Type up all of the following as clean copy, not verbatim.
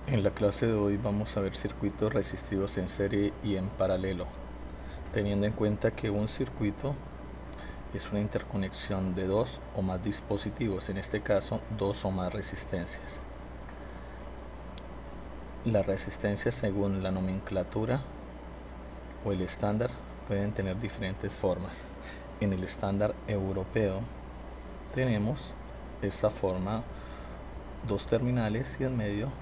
En la clase de hoy vamos a ver circuitos resistivos en serie y en paralelo, teniendo en cuenta que un circuito es una interconexión de dos o más dispositivos, en este caso dos o más resistencias. Las resistencias según la nomenclatura o el estándar pueden tener diferentes formas. En el estándar europeo tenemos esta forma, dos terminales y en medio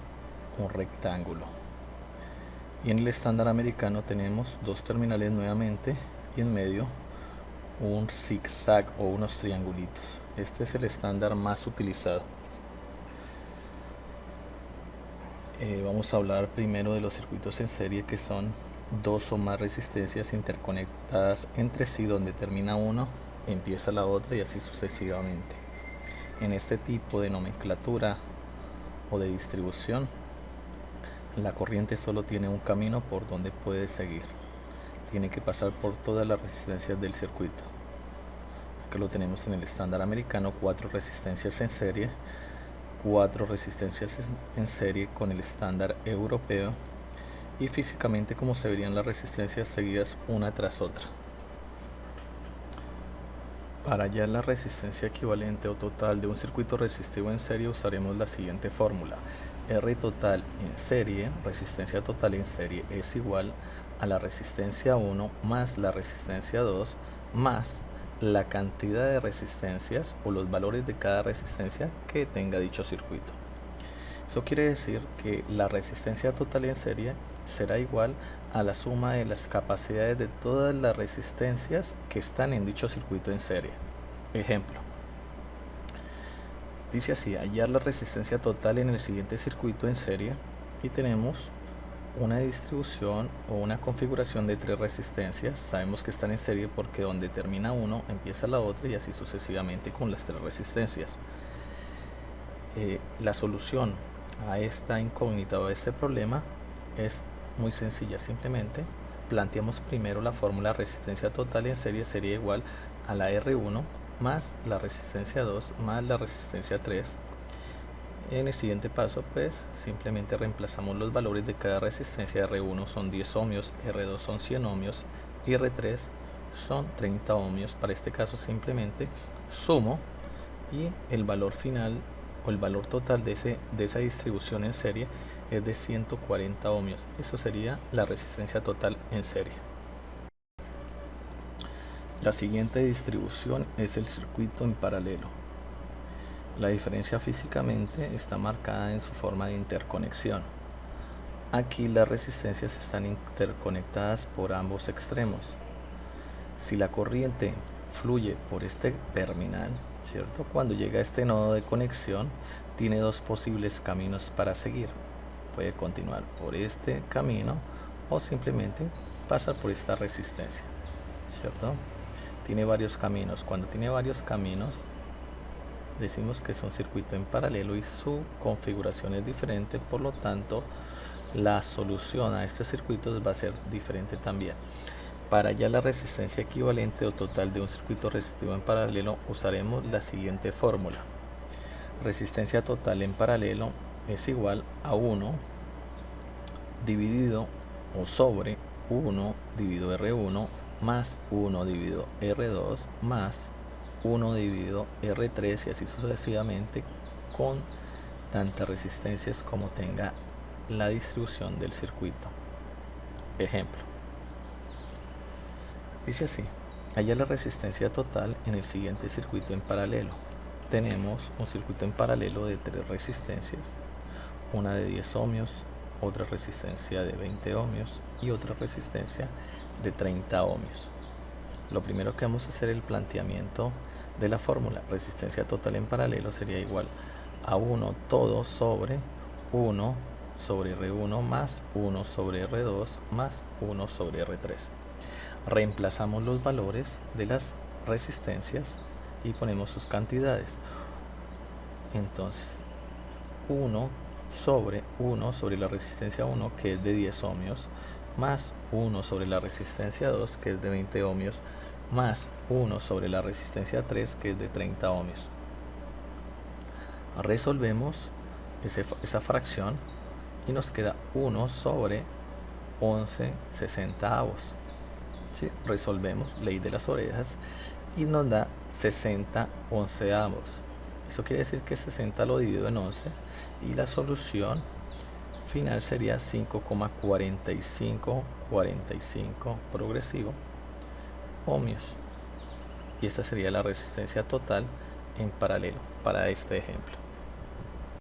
un rectángulo. Y en el estándar americano tenemos dos terminales nuevamente y en medio un zigzag o unos triangulitos. Este es el estándar más utilizado. Vamos a hablar primero de los circuitos en serie, que son dos o más resistencias interconectadas entre sí, donde termina uno, empieza la otra y así sucesivamente. En este tipo de nomenclatura o de distribución, la corriente solo tiene un camino por donde puede seguir. Tiene que pasar por todas las resistencias del circuito. Acá lo tenemos en el estándar americano, 4 resistencias en serie, 4 resistencias en serie con el estándar europeo, y físicamente como se verían las resistencias seguidas una tras otra. Para hallar la resistencia equivalente o total de un circuito resistivo en serie usaremos la siguiente fórmula. R total en serie, resistencia total en serie, es igual a la resistencia 1 más la resistencia 2 más la cantidad de resistencias o los valores de cada resistencia que tenga dicho circuito. Eso quiere decir que la resistencia total en serie será igual a la suma de las capacidades de todas las resistencias que están en dicho circuito en serie. Ejemplo, dice así: hallar la resistencia total en el siguiente circuito en serie, y tenemos una distribución o una configuración de 3 resistencias. Sabemos que están en serie porque donde termina uno empieza la otra y así sucesivamente con las 3 resistencias. La solución a esta incógnita o a este problema es muy sencilla. Simplemente planteamos primero la fórmula: resistencia total en serie sería igual a la R1 más la resistencia 2 más la resistencia 3. En el siguiente paso pues simplemente reemplazamos los valores de cada resistencia. R1 son 10 ohmios, R2 son 100 ohmios y R3 son 30 ohmios. Para este caso simplemente sumo y el valor final o el valor total de esa distribución en serie es de 140 ohmios. Eso sería la resistencia total en serie. La siguiente distribución es el circuito en paralelo. La diferencia físicamente está marcada en su forma de interconexión. Aquí las resistencias están interconectadas por ambos extremos. Si la corriente fluye por este terminal, ¿cierto? Cuando llega a este nodo de conexión, tiene dos posibles caminos para seguir. Puede continuar por este camino o simplemente pasar por esta resistencia, ¿cierto? Tiene varios caminos. Cuando tiene varios caminos, decimos que es un circuito en paralelo y su configuración es diferente, por lo tanto la solución a estos circuitos va a ser diferente también. Para hallar la resistencia equivalente o total de un circuito resistivo en paralelo usaremos la siguiente fórmula. Resistencia total en paralelo es igual a 1 dividido o sobre 1 dividido R1 más 1 dividido R2 más 1 dividido R3 y así sucesivamente con tantas resistencias como tenga la distribución del circuito. Ejemplo, dice así: hallar la resistencia total en el siguiente circuito en paralelo. Tenemos un circuito en paralelo de 3 resistencias, una de 10 ohmios, otra resistencia de 20 ohmios y otra resistencia de 30 ohmios. Lo primero que vamos a hacer es el planteamiento de la fórmula. Resistencia total en paralelo sería igual a 1 todo sobre 1 sobre R1 más 1 sobre R2 más 1 sobre R3. Reemplazamos los valores de las resistencias y ponemos sus cantidades. Entonces 1 sobre la resistencia 1, que es de 10 ohmios, más 1 sobre la resistencia 2, que es de 20 ohmios, más 1 sobre la resistencia 3, que es de 30 ohmios. Resolvemos esa fracción y nos queda 1 sobre 11 sesentaavos. ¿Sí? Resolvemos ley de las orejas y nos da 60 onceavos. Eso quiere decir que 60 lo divido en 11 y la solución final sería 5,4545 progresivo ohmios. Y esta sería la resistencia total en paralelo para este ejemplo.